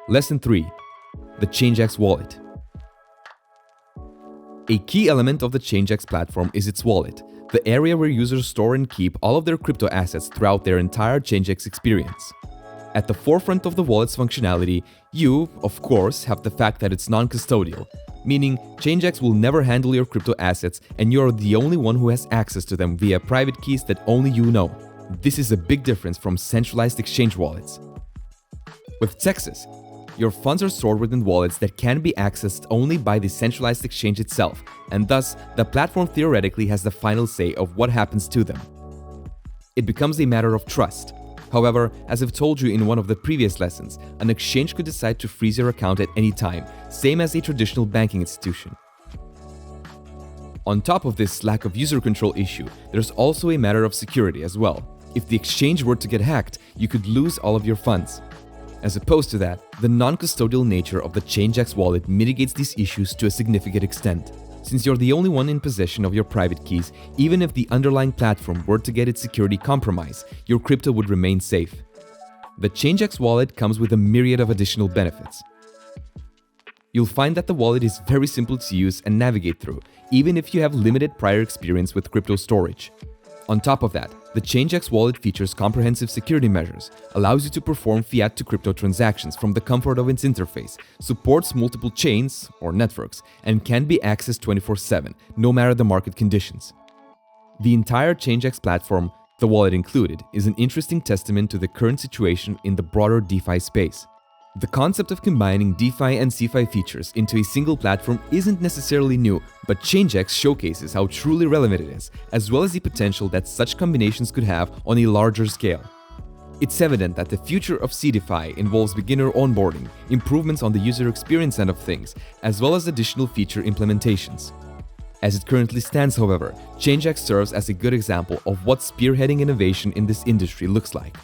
Lesson 3. The Changex Wallet. A key element of the Changex platform is its wallet, the area where users store and keep all of their crypto assets throughout their entire Changex experience. At the forefront of the wallet's functionality, you, of course, have the fact that it's non-custodial, meaning Changex will never handle your crypto assets and you're the only one who has access to them via private keys that only you know. This is a big difference from centralized exchange wallets. With Changex, your funds are stored within wallets that can be accessed only by the centralized exchange itself, and thus, the platform theoretically has the final say of what happens to them. It becomes a matter of trust. However, as I've told you in one of the previous lessons, an exchange could decide to freeze your account at any time, same as a traditional banking institution. On top of this lack of user control issue, there's also a matter of security as well. If the exchange were to get hacked, you could lose all of your funds. As opposed to that, the non-custodial nature of the Changex wallet mitigates these issues to a significant extent. Since you're the only one in possession of your private keys, even if the underlying platform were to get its security compromised, your crypto would remain safe. The Changex wallet comes with a myriad of additional benefits. You'll find that the wallet is very simple to use and navigate through, even if you have limited prior experience with crypto storage. On top of that, the Changex wallet features comprehensive security measures, allows you to perform fiat to crypto transactions from the comfort of its interface, supports multiple chains or networks, and can be accessed 24/7, no matter the market conditions. The entire Changex platform, the wallet included, is an interesting testament to the current situation in the broader DeFi space. The concept of combining DeFi and CeFi features into a single platform isn't necessarily new, but Changex showcases how truly relevant it is, as well as the potential that such combinations could have on a larger scale. It's evident that the future of CeDeFi involves beginner onboarding, improvements on the user experience end of things, as well as additional feature implementations. As it currently stands, however, Changex serves as a good example of what spearheading innovation in this industry looks like.